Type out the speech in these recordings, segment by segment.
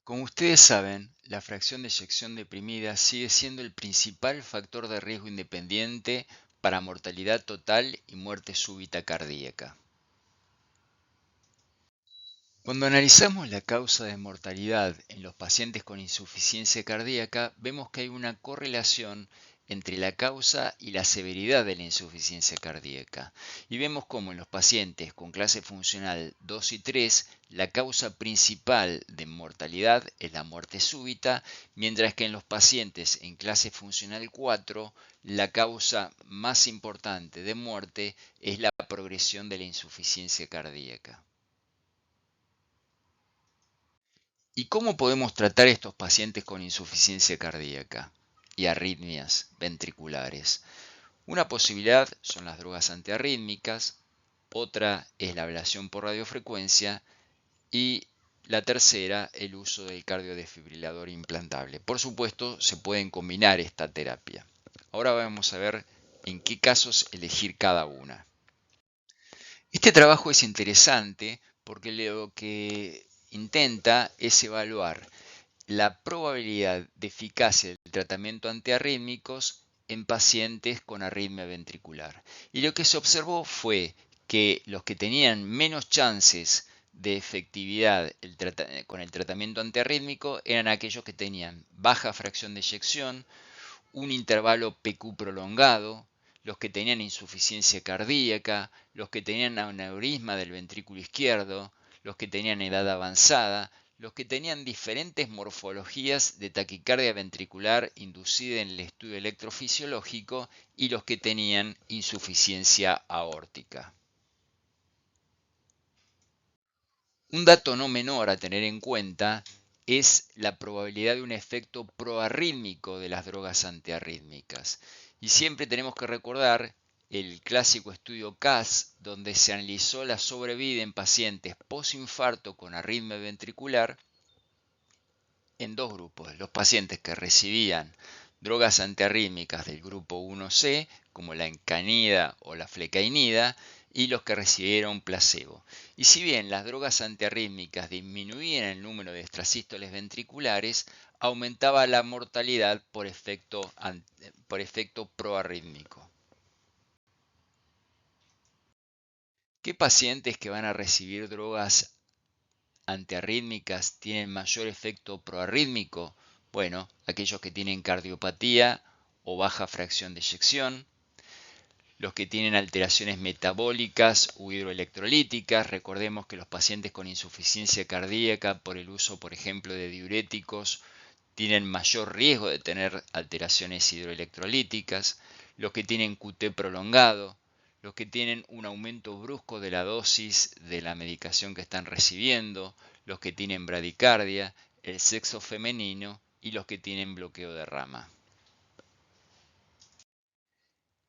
Como ustedes saben, la fracción de eyección deprimida sigue siendo el principal factor de riesgo independiente para mortalidad total y muerte súbita cardíaca. Cuando analizamos la causa de mortalidad en los pacientes con insuficiencia cardíaca, vemos que hay una correlación entre la causa y la severidad de la insuficiencia cardíaca. Y vemos cómo en los pacientes con clase funcional 2 y 3, la causa principal de mortalidad es la muerte súbita, mientras que en los pacientes en clase funcional 4, la causa más importante de muerte es la progresión de la insuficiencia cardíaca. ¿Y cómo podemos tratar estos pacientes con insuficiencia cardíaca y arritmias ventriculares? Una posibilidad son las drogas antiarrítmicas, otra es la ablación por radiofrecuencia y la tercera, el uso del cardiodesfibrilador implantable. Por supuesto, se pueden combinar esta terapia. Ahora vamos a ver en qué casos elegir cada una. Este trabajo es interesante porque lo que intenta es evaluar la probabilidad de eficacia del tratamiento antiarrítmicos en pacientes con arritmia ventricular. Y lo que se observó fue que los que tenían menos chances de efectividad con el tratamiento antiarrítmico eran aquellos que tenían baja fracción de eyección, un intervalo PQ prolongado, los que tenían insuficiencia cardíaca, los que tenían aneurisma del ventrículo izquierdo, los que tenían edad avanzada, los que tenían diferentes morfologías de taquicardia ventricular inducida en el estudio electrofisiológico y los que tenían insuficiencia aórtica. Un dato no menor a tener en cuenta es la probabilidad de un efecto proarrítmico de las drogas antiarrítmicas. Y siempre tenemos que recordar el clásico estudio CAS, donde se analizó la sobrevida en pacientes postinfarto con arritmia ventricular en dos grupos: los pacientes que recibían drogas antiarrítmicas del grupo 1C, como la encanida o la flecainida, y los que recibieron placebo. Y si bien las drogas antiarrítmicas disminuían el número de extrasístoles ventriculares, aumentaba la mortalidad por efecto proarrítmico. ¿Qué pacientes que van a recibir drogas antiarrítmicas tienen mayor efecto proarrítmico? Bueno, aquellos que tienen cardiopatía o baja fracción de eyección, los que tienen alteraciones metabólicas u hidroelectrolíticas. Recordemos que los pacientes con insuficiencia cardíaca por el uso, por ejemplo, de diuréticos tienen mayor riesgo de tener alteraciones hidroelectrolíticas, los que tienen QT prolongado, los que tienen un aumento brusco de la dosis de la medicación que están recibiendo, los que tienen bradicardia, el sexo femenino y los que tienen bloqueo de rama.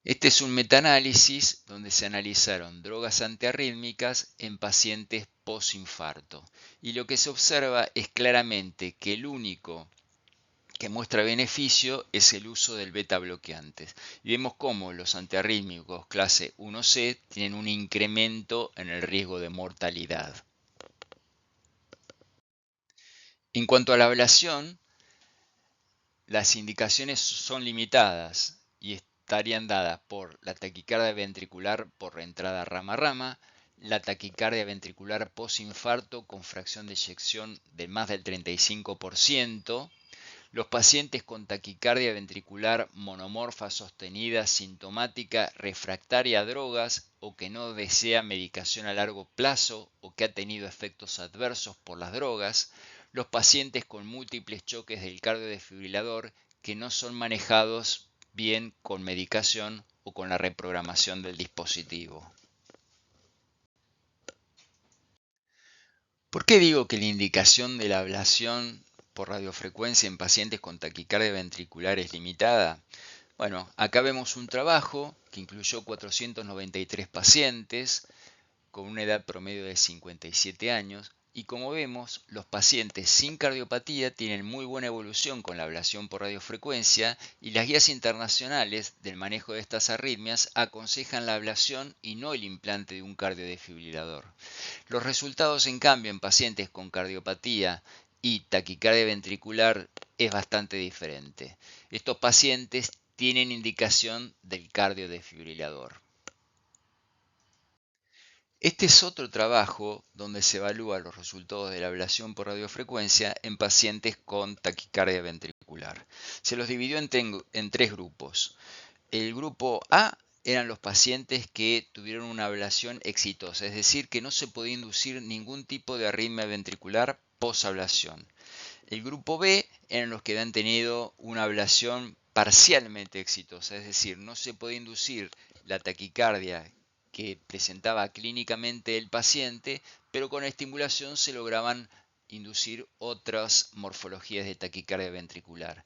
Este es un metaanálisis donde se analizaron drogas antiarrítmicas en pacientes postinfarto y lo que se observa es claramente que el único que muestra beneficio es el uso del beta bloqueantes. Y vemos cómo los antiarrítmicos clase 1C tienen un incremento en el riesgo de mortalidad. En cuanto a la ablación, las indicaciones son limitadas y estarían dadas por la taquicardia ventricular por entrada rama-rama, la taquicardia ventricular postinfarto con fracción de eyección de más del 35%, los pacientes con taquicardia ventricular monomorfa sostenida sintomática refractaria a drogas o que no desea medicación a largo plazo o que ha tenido efectos adversos por las drogas, los pacientes con múltiples choques del cardiodesfibrilador que no son manejados bien con medicación o con la reprogramación del dispositivo. ¿Por qué digo que la indicación de la ablación por radiofrecuencia en pacientes con taquicardia ventricular es limitada? Bueno, acá vemos un trabajo que incluyó 493 pacientes con una edad promedio de 57 años y como vemos, los pacientes sin cardiopatía tienen muy buena evolución con la ablación por radiofrecuencia y las guías internacionales del manejo de estas arritmias aconsejan la ablación y no el implante de un cardiodesfibrilador. Los resultados, en cambio, en pacientes con cardiopatía y taquicardia ventricular es bastante diferente. Estos pacientes tienen indicación del cardiodefibrilador. Este es otro trabajo donde se evalúan los resultados de la ablación por radiofrecuencia en pacientes con taquicardia ventricular. Se los dividió en tres grupos. El grupo A eran los pacientes que tuvieron una ablación exitosa, es decir, que no se podía inducir ningún tipo de arritmia ventricular posablación. El grupo B eran los que habían tenido una ablación parcialmente exitosa, es decir, no se podía inducir la taquicardia que presentaba clínicamente el paciente, pero con la estimulación se lograban inducir otras morfologías de taquicardia ventricular.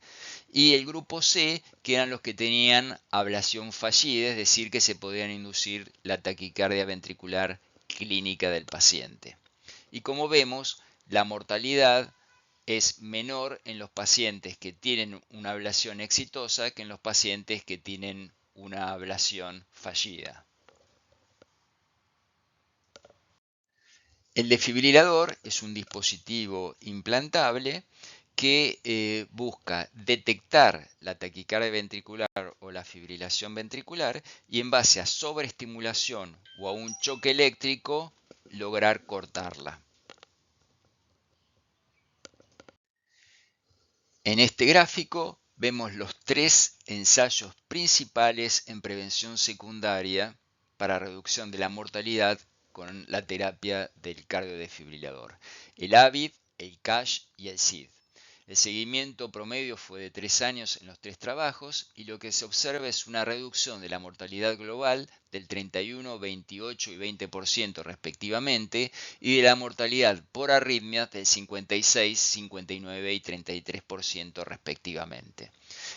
Y el grupo C, que eran los que tenían ablación fallida, es decir, que se podían inducir la taquicardia ventricular clínica del paciente. Y como vemos, la mortalidad es menor en los pacientes que tienen una ablación exitosa que en los pacientes que tienen una ablación fallida. El desfibrilador es un dispositivo implantable que busca detectar la taquicardia ventricular o la fibrilación ventricular y en base a sobreestimulación o a un choque eléctrico lograr cortarla. En este gráfico vemos los tres ensayos principales en prevención secundaria para reducción de la mortalidad con la terapia del cardiodesfibrilador: el AVID, el CASH y el SID. El seguimiento promedio fue de 3 años en los tres trabajos y lo que se observa es una reducción de la mortalidad global del 31, 28 y 20% respectivamente y de la mortalidad por arritmias del 56, 59 y 33% respectivamente.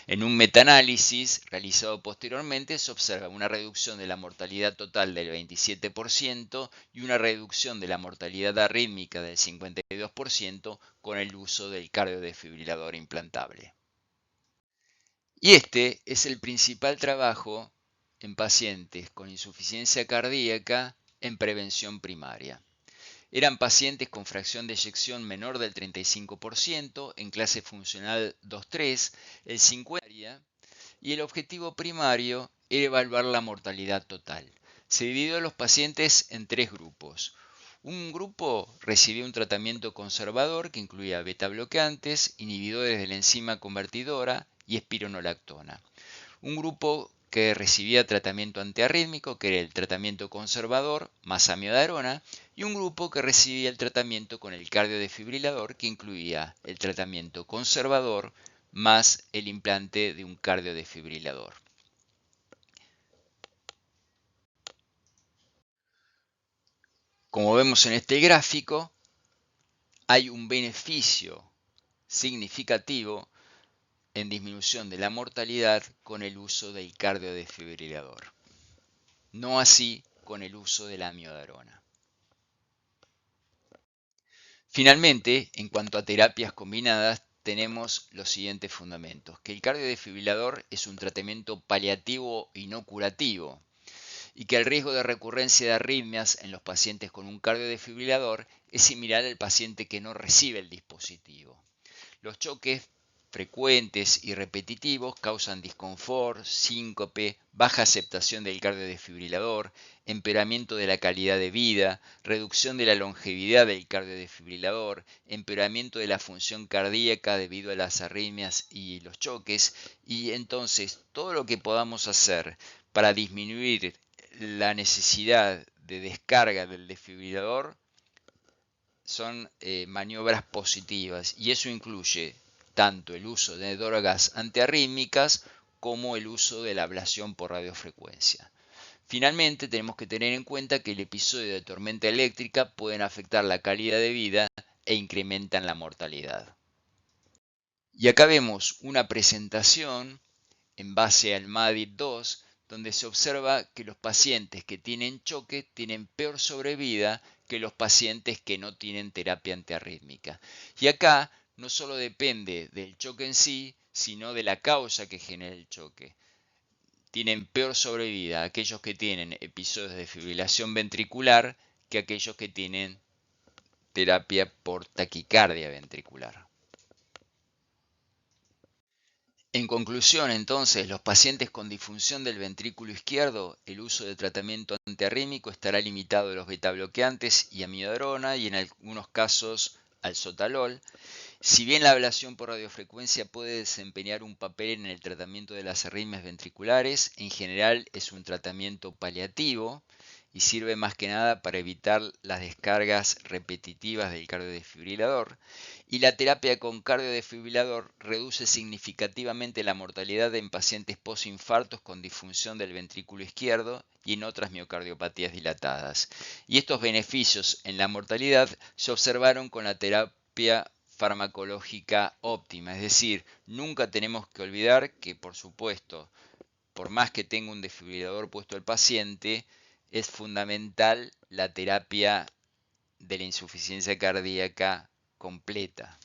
En un metaanálisis realizado posteriormente se observa una reducción de la mortalidad total del 27% y una reducción de la mortalidad arrítmica del 52% con el uso del cardiodesfibrilador implantable. Y este es el principal trabajo en pacientes con insuficiencia cardíaca en prevención primaria. Eran pacientes con fracción de eyección menor del 35%, en clase funcional 2-3, el 50%, y el objetivo primario era evaluar la mortalidad total. Se dividió a los pacientes en tres grupos. Un grupo recibió un tratamiento conservador que incluía betabloqueantes, inhibidores de la enzima convertidora y espironolactona. Un grupo que recibía tratamiento antiarrítmico, que era el tratamiento conservador más amiodarona, y un grupo que recibía el tratamiento con el cardiodesfibrilador, que incluía el tratamiento conservador más el implante de un cardiodesfibrilador. Como vemos en este gráfico, hay un beneficio significativo en disminución de la mortalidad con el uso del cardiodesfibrilador. No así con el uso de la amiodarona. Finalmente, en cuanto a terapias combinadas, tenemos los siguientes fundamentos: que el cardiodesfibrilador es un tratamiento paliativo y no curativo, y que el riesgo de recurrencia de arritmias en los pacientes con un cardiodesfibrilador es similar al paciente que no recibe el dispositivo. Los choques frecuentes y repetitivos causan disconfort, síncope, baja aceptación del cardiodesfibrilador, empeoramiento de la calidad de vida, reducción de la longevidad del cardiodesfibrilador, empeoramiento de la función cardíaca debido a las arritmias y los choques, y entonces todo lo que podamos hacer para disminuir la necesidad de descarga del desfibrilador son maniobras positivas, y eso incluye tanto el uso de drogas antiarrítmicas como el uso de la ablación por radiofrecuencia. Finalmente, tenemos que tener en cuenta que el episodio de tormenta eléctrica pueden afectar la calidad de vida e incrementan la mortalidad. Y acá vemos una presentación en base al MADID-2, donde se observa que los pacientes que tienen choque tienen peor sobrevida que los pacientes que no tienen terapia antiarrítmica. Y acá no solo depende del choque en sí, sino de la causa que genera el choque. Tienen peor sobrevida aquellos que tienen episodios de fibrilación ventricular que aquellos que tienen terapia por taquicardia ventricular. En conclusión, entonces, los pacientes con disfunción del ventrículo izquierdo, el uso de tratamiento antiarrítmico estará limitado a los betabloqueantes y amiodarona y en algunos casos al sotalol. Si bien la ablación por radiofrecuencia puede desempeñar un papel en el tratamiento de las arritmias ventriculares, en general es un tratamiento paliativo y sirve más que nada para evitar las descargas repetitivas del cardiodesfibrilador. Y la terapia con cardiodesfibrilador reduce significativamente la mortalidad en pacientes postinfartos con disfunción del ventrículo izquierdo y en otras miocardiopatías dilatadas. Y estos beneficios en la mortalidad se observaron con la terapia farmacológica óptima, es decir, nunca tenemos que olvidar que, por supuesto, por más que tenga un desfibrilador puesto el paciente, es fundamental la terapia de la insuficiencia cardíaca completa.